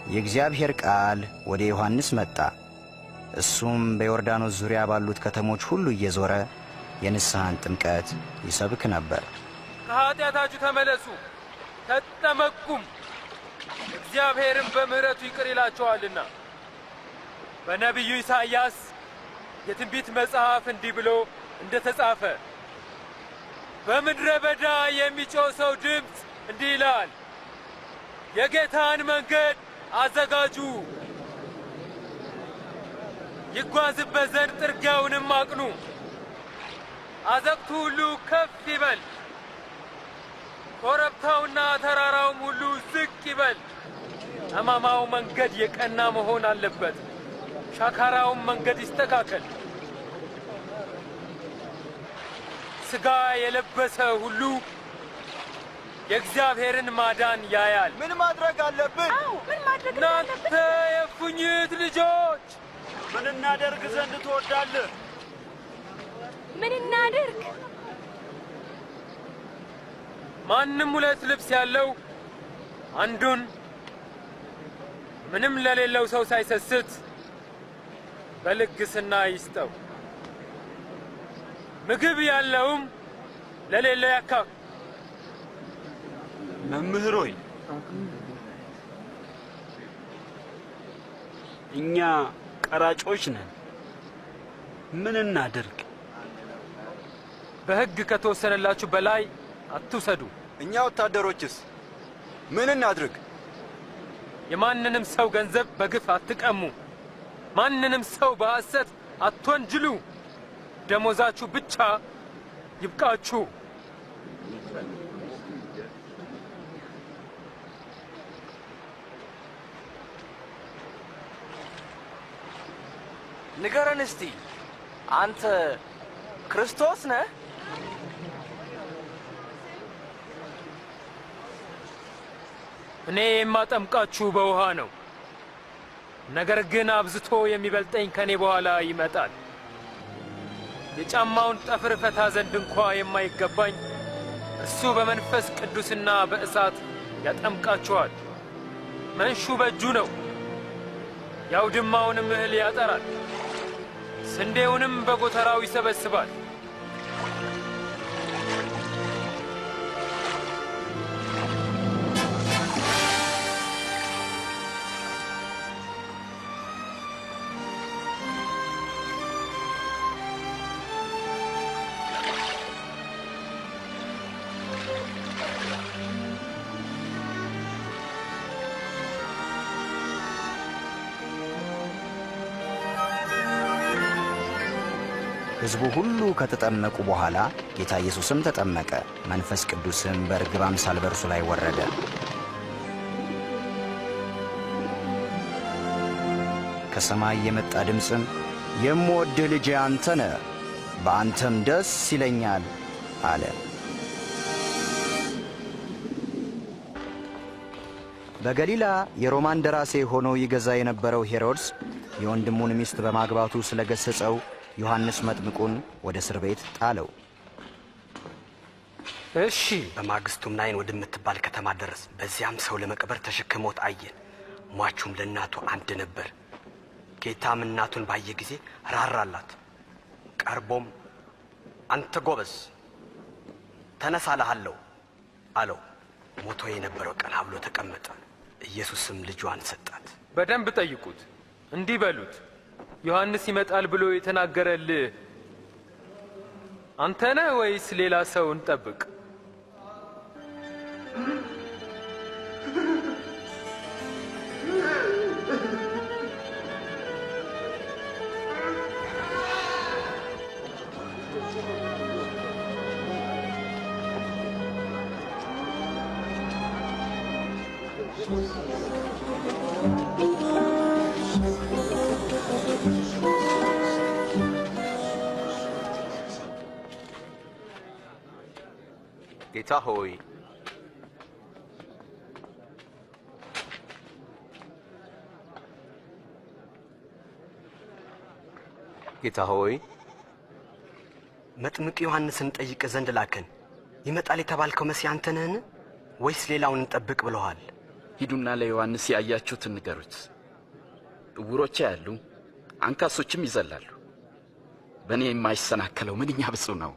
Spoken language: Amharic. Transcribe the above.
የእግዚአብሔር ቃል ወደ ዮሐንስ መጣ። እሱም በዮርዳኖስ ዙሪያ ባሉት ከተሞች ሁሉ እየዞረ የንስሐን ጥምቀት ይሰብክ ነበር። ከኃጢአታችሁ ተመለሱ ተጠመቁም፣ እግዚአብሔርም በምሕረቱ ይቅር ይላችኋልና። በነቢዩ ኢሳይያስ የትንቢት መጽሐፍ እንዲህ ብሎ እንደተጻፈ በምድረ በዳ የሚጮህ ሰው ድምፅ እንዲህ ይላል፣ የጌታን መንገድ አዘጋጁ፣ ይጓዝበት ዘንድ ጥርጊያውንም አቅኑ። አዘቅቱ ሁሉ ከፍ ይበል፣ ኮረብታውና ተራራውም ሁሉ ዝቅ ይበል። ጠማማው መንገድ የቀና መሆን አለበት፣ ሻካራውም መንገድ ይስተካከል። ሥጋ የለበሰ ሁሉ የእግዚአብሔርን ማዳን ያያል። ምን ማድረግ አለብን? እናንተ የእፉኝት ልጆች ምን እናደርግ ዘንድ ትወዳለህ? ምን እናደርግ? ማንም 2 ልብስ ያለው አንዱን ምንም ለሌለው ሰው ሳይሰስት በልግስና ይስጠው። ምግብ ያለውም ለሌለው ያካፍል። መምህር ሆይ፣ እኛ ቀራጮች ነን፣ ምን እናድርግ? በሕግ ከተወሰነላችሁ በላይ አትውሰዱ። እኛ ወታደሮችስ ምን እናድርግ? የማንንም ሰው ገንዘብ በግፍ አትቀሙ። ማንንም ሰው በሐሰት አትወንጅሉ። ደሞዛችሁ ብቻ ይብቃችሁ። ንገረን እስቲ፣ አንተ ክርስቶስ ነህ? እኔ የማጠምቃችሁ በውሃ ነው። ነገር ግን አብዝቶ የሚበልጠኝ ከኔ በኋላ ይመጣል። የጫማውን ጠፍር ፈታ ዘንድ እንኳ የማይገባኝ እርሱ በመንፈስ ቅዱስና በእሳት ያጠምቃችኋል። መንሹ በእጁ ነው፣ የአውድማውንም እህል ያጠራል፣ ስንዴውንም በጎተራው ይሰበስባል። ሕዝቡ ሁሉ ከተጠመቁ በኋላ ጌታ ኢየሱስም ተጠመቀ። መንፈስ ቅዱስም በርግብ አምሳል በእርሱ ላይ ወረደ። ከሰማይ የመጣ ድምፅም የምወድህ ልጄ አንተ ነህ፣ በአንተም ደስ ይለኛል አለ። በገሊላ የሮማን ደራሴ ሆኖ ይገዛ የነበረው ሄሮድስ የወንድሙን ሚስት በማግባቱ ስለገሰጸው ዮሐንስ መጥምቁን ወደ እስር ቤት ጣለው። እሺ። በማግስቱም ናይን ወደምትባል ከተማ ደረስ። በዚያም ሰው ለመቅበር ተሸክሞት አየን። ሟቹም ለእናቱ አንድ ነበር። ጌታም እናቱን ባየ ጊዜ ራራላት። ቀርቦም አንተ ጎበዝ ተነሳ እልሃለሁ አለው። ሞቶ የነበረው ቀና ብሎ ተቀመጠ። ኢየሱስም ልጇን ሰጣት። በደንብ ጠይቁት፣ እንዲህ በሉት፣ ዮሐንስ ይመጣል ብሎ የተናገረልህ አንተ ነህ ወይስ ሌላ ሰው እንጠብቅ? ጌታ ሆይ ጌታ ሆይ መጥምቅ ዮሐንስን ጠይቅ ዘንድ ላከን። ይመጣል የተባልከው መሲህ አንተ ነህን? ወይስ ሌላውን እንጠብቅ ብለዋል? ሂዱና ለዮሐንስ ያያችሁትን ንገሩት። ዕውሮች ያያሉ፣ አንካሶችም ይዘላሉ። በእኔ የማይሰናከለው ምንኛ ብፁዕ ነው።